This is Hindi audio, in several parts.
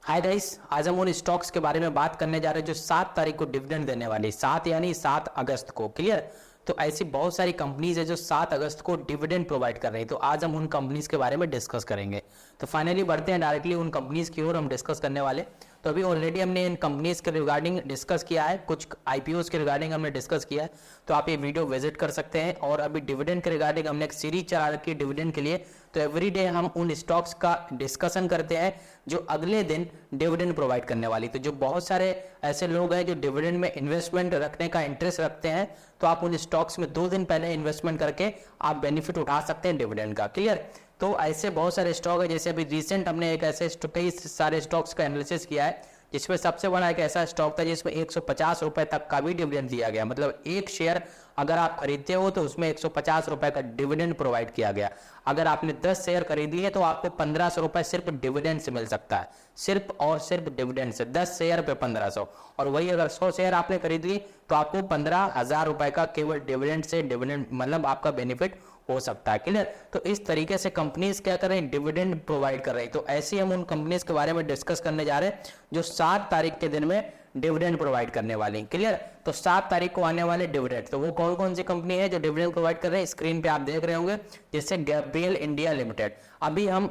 हाय गाइस, आज हम उन स्टॉक्स के बारे में बात करने जा रहे हैं जो 7 तारीख को डिविडेंड देने वाली, 7 यानी 7 अगस्त को। क्लियर। तो ऐसी बहुत सारी कंपनीज है जो 7 अगस्त को डिविडेंड प्रोवाइड कर रही है, तो आज हम उन कंपनीज के बारे में डिस्कस करेंगे। तो फाइनली बढ़ते हैं डायरेक्टली उन कंपनीज की ओर हम डिस्कस करने वाले। तो अभी ऑलरेडी हमने इन कंपनीज के रिगार्डिंग डिस्कस किया है, कुछ आईपीओस के रिगार्डिंग हमने डिस्कस किया है, तो आप ये वीडियो विजिट कर सकते हैं। और अभी डिविडेंड के रिगार्डिंग हमने एक सीरीज चला रखी है डिविडेंड के लिए, तो एवरीडे हम उन स्टॉक्स का डिस्कशन करते हैं जो अगले दिन डिविडेंड प्रोवाइड करने वाली। तो जो बहुत सारे ऐसे लोग हैं जो डिविडेंड में इन्वेस्टमेंट रखने का इंटरेस्ट रखते हैं, तो आप उन स्टॉक्स में 2 दिन पहले इन्वेस्टमेंट करके आप बेनिफिट उठा सकते हैं डिविडेंड का। क्लियर। तो ऐसे बहुत सारे स्टॉक है, जैसे अभी रिसेंट हमने एक ऐसे कई सारे स्टॉक्स का एनालिसिस किया है, जिसमें सबसे बड़ा एक ऐसा स्टॉक था जिसमें 150 रुपए तक का भी डिविडेंड दिया गया। मतलब एक शेयर अगर आप खरीदते हो तो उसमें 150 रुपए का डिविडेंड प्रोवाइड किया गया। अगर आपने 10 शेयर खरीदी है तो आपको 1500 रुपए सिर्फ डिविडेंड से मिल सकता है, सिर्फ और सिर्फ डिविडेंड से। 10 शेयर पे 1500, और वही अगर 100 शेयर आपने खरीद ली तो आपको 15,000 रुपए का केवल डिविडेंड से डिविडेंड मतलब आपका बेनिफिट हो सकता है। क्लियर। तो इस तरीके से कंपनीज क्या कर रहे हैं, डिविडेंड प्रोवाइड कर रही है। तो ऐसे हम उन कंपनीज के बारे में डिस्कस करने जा रहे हैं जो 7 तारीख के दिन में डिविडेंड प्रोवाइड करने वाली। क्लियर। तो 7 तारीख को आने वाले डिविडेंड, तो वो कौन कौन सी कंपनी है जो डिविडेंड प्रोवाइड कर रहे हैं, स्क्रीन पे आप देख रहे होंगे। जैसे गैब्रियल इंडिया लिमिटेड। अभी हम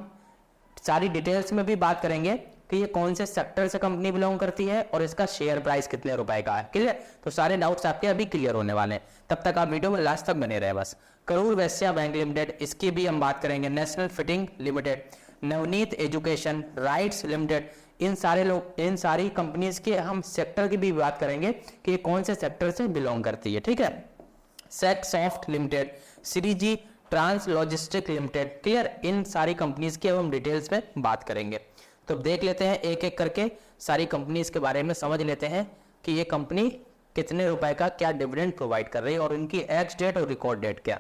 सारी डिटेल्स में भी बात करेंगे कि ये कौन से सेक्टर से कंपनी बिलोंग करती है और इसका शेयर प्राइस कितने रुपए का है। क्लियर। तो सारे डाउट्स आपके अभी क्लियर होने वाले हैं, तब तक आप वीडियो में लास्ट तक बने रहे बस। करूर वैश्य बैंक लिमिटेड, इसकी भी हम बात करेंगे। National fitting limited, Navneet education, RITES limited, इन सारी कंपनीज के हम सेक्टर की भी बात करेंगे कि ये कौन से सेक्टर से बिलोंग करती है। ठीक है। Set soft limited, Shreeji trans logistic limited. Clear. इन सारी कंपनीज की हम डिटेल्स में बात करेंगे। तो देख लेते हैं एक एक करके, सारी कंपनीज के बारे में समझ लेते हैं कि ये कंपनी कितने रुपए का क्या डिविडेंड प्रोवाइड कर रही है और इनकी एक्स डेट और रिकॉर्ड डेट क्या।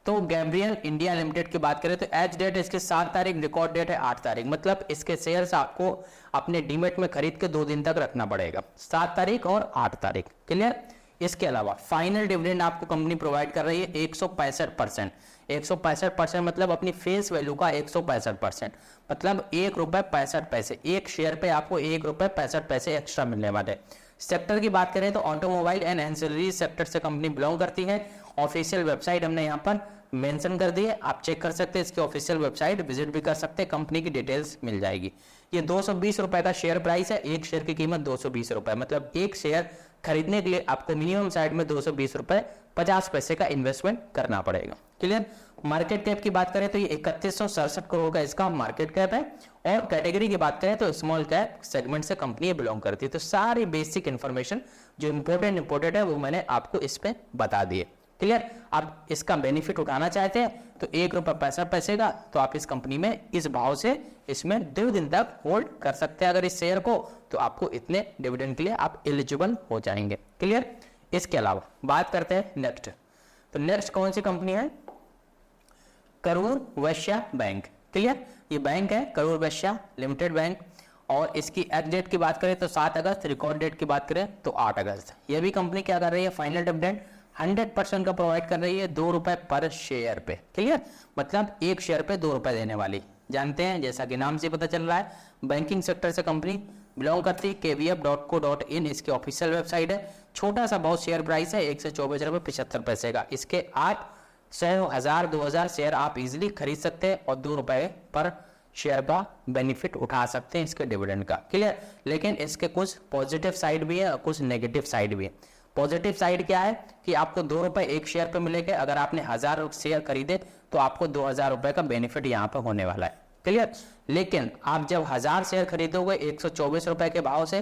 तो गैब्रियल इंडिया लिमिटेड की बात करें तो एक्स डेट इसके 7 तारीख, रिकॉर्ड डेट है 8 तारीख। मतलब इसके शेयर्स आपको अपने डीमेट में खरीद के 2 दिन तक रखना पड़ेगा, 7 तारीख और 8 तारीख। क्लियर। इसके अलावा फाइनल डिविडेंड आपको कंपनी प्रोवाइड कर रही है 165%। 165% मतलब अपनी फेस वैल्यू का 165%, मतलब ₹1.65। एक शेयर पे आपको ₹1.65 एक्स्ट्रा मिलने वाले। सेक्टर की बात करें तो ऑटोमोबाइल एंड एंसिलरी सेक्टर से कंपनी बिलोंग करती है। ऑफिशियल वेबसाइट हमने यहाँ पर मेंशन कर दी है, आप चेक कर सकते हैं। इसकी ऑफिशियल वेबसाइट विजिट भी कर सकते हैं, कंपनी की डिटेल्स मिल जाएगी। ये 220 रुपए का शेयर प्राइस है, एक शेयर की कीमत 220 रुपए। मतलब एक शेयर खरीदने के लिए आपको मिनिमम साइड में 220 रुपए 50 पैसे का इन्वेस्टमेंट करना पड़ेगा। क्लियर। मार्केट कैप की बात करें तो ये 3167 करोड़ का इसका मार्केट कैप है। और कैटेगरी की बात करें तो स्मॉल कैप सेगमेंट से कंपनी बिलोंग करती है। तो सारी बेसिक इंफॉर्मेशन जो इंपॉर्टेंट है वो मैंने आपको इस पे बता दिए। क्लियर। आप इसका बेनिफिट उठाना चाहते हैं तो ₹1.65 का, तो आप इस कंपनी में इस भाव से इसमें 2 दिन तक होल्ड कर सकते हैं अगर इस शेयर को, तो आपको इतने डिविडेंड के लिए आप एलिजिबल हो जाएंगे। क्लियर। इसके अलावा बात करते हैं नेक्स्ट। तो नेक्स्ट कौन सी कंपनी है, करूर वैश्य बैंक। क्लियर। ये बैंक है करूर वैश्य लिमिटेड बैंक, और इसकी एक्ट डेट की बात करें तो 7 अगस्त, रिकॉर्ड डेट की बात करें तो 8 अगस्त। ये भी कंपनी क्या कर रही है, फाइनल डिविडेंड 100% का प्रोवाइड कर रही है, ₹2 पर शेयर पे। क्लियर। मतलब एक शेयर पे ₹2 देने वाली। जानते हैं, जैसा कि नाम से पता चल रहा है, बैंकिंग सेक्टर से कंपनी बिलोंग करती है। kvf.co.in इसकी ऑफिशियल वेबसाइट है। छोटा सा बहुत शेयर प्राइस है, ₹124.75 का। इसके 800, 1000, 2000 शेयर आप इजीली खरीद सकते हैं और ₹2 पर शेयर का बेनिफिट उठा सकते हैं इसके डिविडेंड का। क्लियर। लेकिन इसके कुछ पॉजिटिव साइड भी है और कुछ नेगेटिव साइड भी है। पॉजिटिव साइड क्या है कि आपको ₹2 एक शेयर पे मिलेंगे। अगर आपने 1000 शेयर खरीदे तो आपको ₹2000 का बेनिफिट यहाँ पे होने वाला है। क्लियर। लेकिन आप जब 1000 शेयर खरीदोगे ₹124 के भाव से,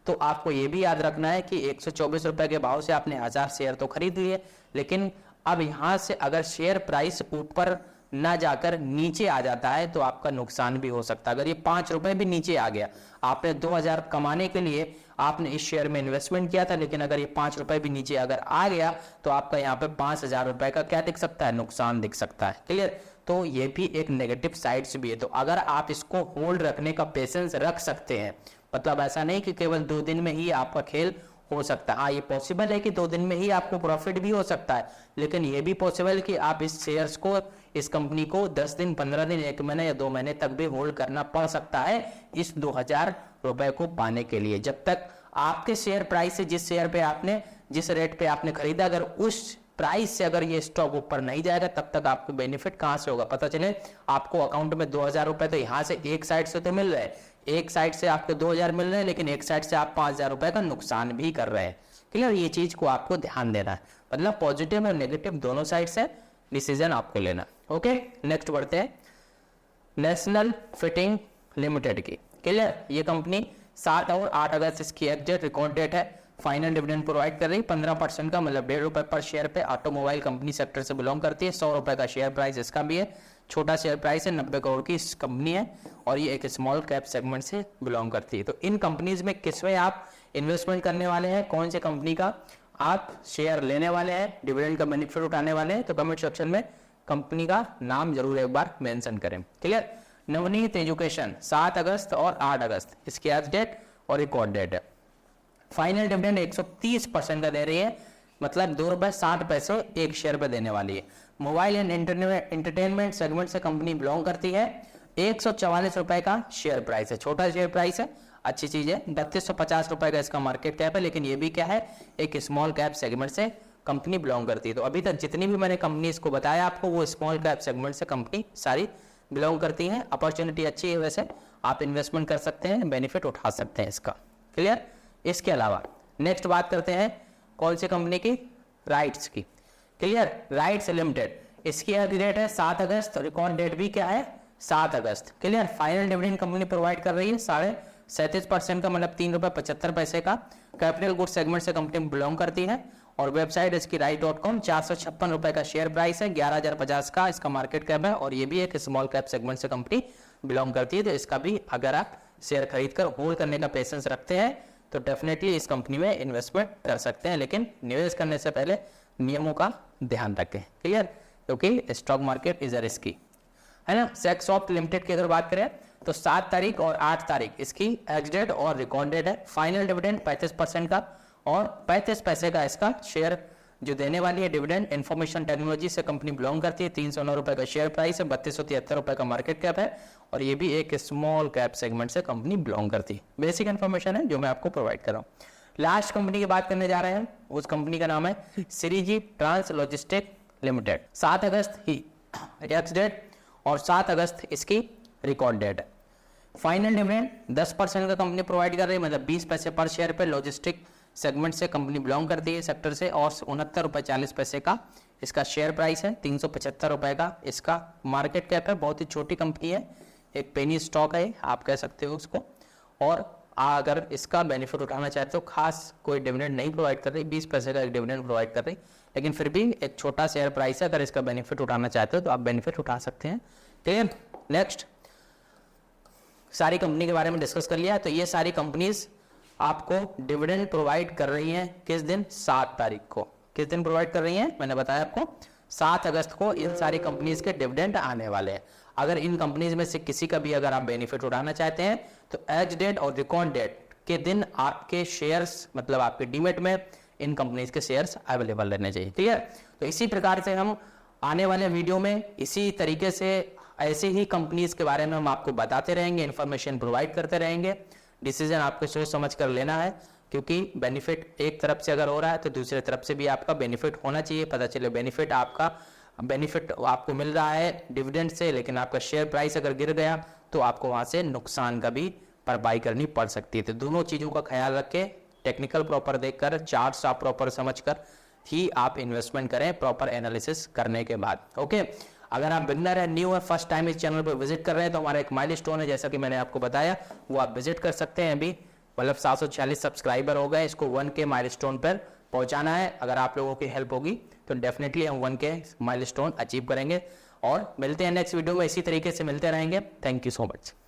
तो आपको ये भी याद रखना है कि ₹124 के भाव से आपने 1000 शेयर तो खरीद लिए, लेकिन अब यहाँ से अगर शेयर प्राइस ऊपर ना जाकर नीचे आ जाता है तो आपका नुकसान भी हो सकता है। अगर ये ₹5 भी नीचे आ गया, आपने 2000 कमाने के लिए आपने इस शेयर में इन्वेस्टमेंट किया था, लेकिन अगर ये ₹5 भी नीचे अगर आ गया तो आपका यहाँ पे ₹5000 का क्या दिख सकता है, नुकसान दिख सकता है। क्लियर। तो ये भी एक नेगेटिव साइड्स भी है। तो अगर आप इसको होल्ड रखने का पेशेंस रख सकते हैं, मतलब ऐसा नहीं कि केवल 2 दिन में ही आपका खेल हो सकता है। हाँ, ये पॉसिबल है कि 2 दिन में ही आपको प्रॉफिट भी हो सकता है, लेकिन ये भी पॉसिबल है कि आप इस शेयर्स को इस कंपनी को 10 दिन, 15 दिन, 1 महीने या 2 महीने तक भी होल्ड करना पड़ सकता है इस 2000 रुपए को पाने के लिए। जब तक आपके शेयर प्राइस से, जिस शेयर पे आपने, जिस रेट पे आपने खरीदा, अगर उस प्राइस से अगर ये स्टॉक ऊपर नहीं जाएगा तब तक आपको बेनिफिट कहां से होगा? पता चले आपको अकाउंट में 2000 रुपए तो यहाँ से एक साइड से तो मिल रहे हैं, एक साइड से आपको 2000 मिल रहे हैं, लेकिन एक साइड से आप 5000 रुपए का नुकसान भी कर रहे हैं। क्लियर? ये चीज को आपको ध्यान देना है, मतलब पॉजिटिव और नेगेटिव दोनों साइड से डिसीजन आपको लेना। ओके, नेक्स्ट बढ़ते हैं नेशनल फिटिंग लिमिटेड की। क्लियर? ये कंपनी 7 और 8 अगस्त इसकी एग्जैक्ट रिकॉर्ड डेट है। फाइनल डिविडेंड प्रोवाइड कर रही 15% का, मतलब 1.5 रुपए पर शेयर पे। ऑटोमोबाइल कंपनी सेक्टर से बिलोंग करती है। 100 रुपए का शेयर प्राइस इसका भी है। छोटा शेयर प्राइस है, 90 करोड़ की इस कंपनी है और ये एक स्मॉल कैप सेगमेंट से बिलोंग करती है। तो इन कंपनीज में किसमें आप इन्वेस्टमेंट करने वाले हैं, कौन से कंपनी का आप शेयर लेने वाले हैं, डिविडेंड का बेनिफिट उठाने वाले हैं, तो कमेंट सेक्शन में कंपनी का नाम जरूर एक बार मेंशन करें। क्लियर? नवनीत एजुकेशन 7 अगस्त और 8 अगस्त इसकी एज डेट और रिकॉर्ड डेट है। फाइनल डिविडेंड 130% का दे रही है, मतलब 2 रुपए 60 पैसे एक शेयर पे देने वाली है। मोबाइल एंड एंटरटेनमेंट सेगमेंट से कंपनी बिलोंग करती है। 144 रुपए का शेयर प्राइस है, छोटा शेयर प्राइस है, अच्छी चीज है। 3250 रुपए का इसका मार्केट कैप है, लेकिन ये भी क्या है, एक स्मॉल कैप सेगमेंट से कंपनी बिलोंग करती है। तो अभी तक जितनी भी मैंने कंपनी इसको बताया आपको, वो स्मॉल कैप सेगमेंट से कंपनी सारी बिलोंग करती है। अपॉर्चुनिटी अच्छी है, वैसे आप इन्वेस्टमेंट कर सकते हैं, बेनिफिट उठा सकते हैं इसका। क्लियर? इसके अलावा नेक्स्ट बात करते हैं कौन सी कंपनी की, राइट्स की। क्लियर? राइट्स लिमिटेड, इसकी डेट है 7 अगस्त, रिकॉर्ड डेट भी क्या है, 7 अगस्त। Clear? Final dividend company provide कर रही है 37.5% का, मतलब 3 रुपए 75 पैसे का। कैपिटल गुड सेगमेंट से कंपनी बिलोंग करती है और वेबसाइट इसकी right.com। 456 रुपए का शेयर प्राइस है, 11,050 का इसका मार्केट कैप है और ये भी एक स्मॉल कैप सेगमेंट से कंपनी बिलोंग करती है। तो इसका भी अगर आप शेयर खरीद कर होल्ड करने का पेशेंस रखते हैं तो डेफिनेटली इस कंपनी में इन्वेस्टमेंट कर सकते हैं, लेकिन निवेश करने से पहले नियमों का ध्यान रखें। क्लियर? क्योंकि stock market is a risky, है ना। सेक्सॉफ्ट लिमिटेड की अगर बात करें तो 7 तारीख और 8 तारीख इसकी एग्ज डेट और रिकॉर्ड डेट है। फाइनल डिविडेंड 35% का और 35 पैसे का इसका शेयर जो देने वाली है डिविडेंड। इंफॉर्मेशन टेक्नोलॉजी से कंपनी बिलोंग करती है। 309 रुपए का शेयर प्राइस है, 3273 रुपए का मार्केट कैप है और ये भी एक स्मॉल कैप सेगमेंट से कंपनी बिलोंग करती है। बेसिक इन्फॉर्मेशन है जो मैं आपको प्रोवाइड कर रहा हूँ। लास्ट कंपनी की बात करने जा रहे हैं, उस कंपनी का नाम है श्रीजी ट्रांस लॉजिस्टिक लिमिटेड। 7 अगस्त ही एक्स डेट और 7 अगस्त इसकी रिकॉर्ड डेट है। फाइनल डिविडेंड 10% का कंपनी प्रोवाइड कर रही है, मतलब 20 पैसे पर शेयर पे। लॉजिस्टिक सेगमेंट से कंपनी बिलोंग करती है, सेक्टर से, और 69 रुपए 40 पैसे का इसका शेयर प्राइस है। 375 रुपए का इसका मार्केट कैप है। बहुत ही छोटी कंपनी है, एक पेनी स्टॉक है आप कह सकते हो उसको। और अगर इसका बेनिफिट उठाना चाहते हो, खास कोई डिविडेंड नहीं प्रोवाइड कर रही, 20 पैसे का एक डिविडेंड प्रोवाइड कर रही, लेकिन फिर भी एक छोटा शेयर प्राइस है। अगर इसका बेनिफिट उठाना चाहते हो तो आप बेनिफिट उठा सकते हैं। ठीक है, नेक्स्ट सारी कंपनी के बारे में डिस्कस कर लिया। तो ये सारी कंपनीज आपको डिविडेंड प्रोवाइड कर रही हैं किस दिन, 7 तारीख को। किस दिन प्रोवाइड कर रही हैं, मैंने बताया आपको 7 अगस्त को इन सारी कंपनीज के डिविडेंड आने वाले हैं। अगर इन कंपनीज में से किसी का भी अगर आप बेनिफिट उठाना चाहते हैं तो एज डेट और रिकॉर्ड डेट के दिन आपके शेयर्स, मतलब आपके डीमेट में इन कंपनीज के शेयर्स अवेलेबल रहने चाहिए। ठीक है, तो इसी प्रकार से हम आने वाले वीडियो में इसी तरीके से ऐसे ही कंपनीज के बारे में हम आपको बताते रहेंगे, इन्फॉर्मेशन प्रोवाइड करते रहेंगे। डिसीजन आपको सोच समझ कर लेना है, क्योंकि बेनिफिट एक तरफ से अगर हो रहा है तो दूसरे तरफ से भी आपका बेनिफिट होना चाहिए। पता चले बेनिफिट आपको मिल रहा है डिविडेंड से, लेकिन आपका शेयर प्राइस अगर गिर गया तो आपको वहां से नुकसान का भी भरपाई करनी पड़ सकती है। तो दोनों चीजों का ख्याल रख के, टेक्निकल प्रॉपर देखकर, चार्ट्स आप प्रॉपर समझकर ही आप इन्वेस्टमेंट करें, प्रॉपर एनालिसिस करने के बाद। ओके, अगर आप बिगनर है, न्यू है, फर्स्ट टाइम इस चैनल पर विजिट कर रहे हैं तो हमारा एक माइलस्टोन है, जैसा कि मैंने आपको बताया, वो आप विजिट कर सकते हैं। अभी मतलब 746 सब्सक्राइबर हो गए, इसको 1K माइलस्टोन पर पहुंचाना है। अगर आप लोगों की हेल्प होगी तो डेफिनेटली हम 1K माइलस्टोन अचीव करेंगे। और मिलते हैं नेक्स्ट वीडियो में, इसी तरीके से मिलते रहेंगे। Thank you so much.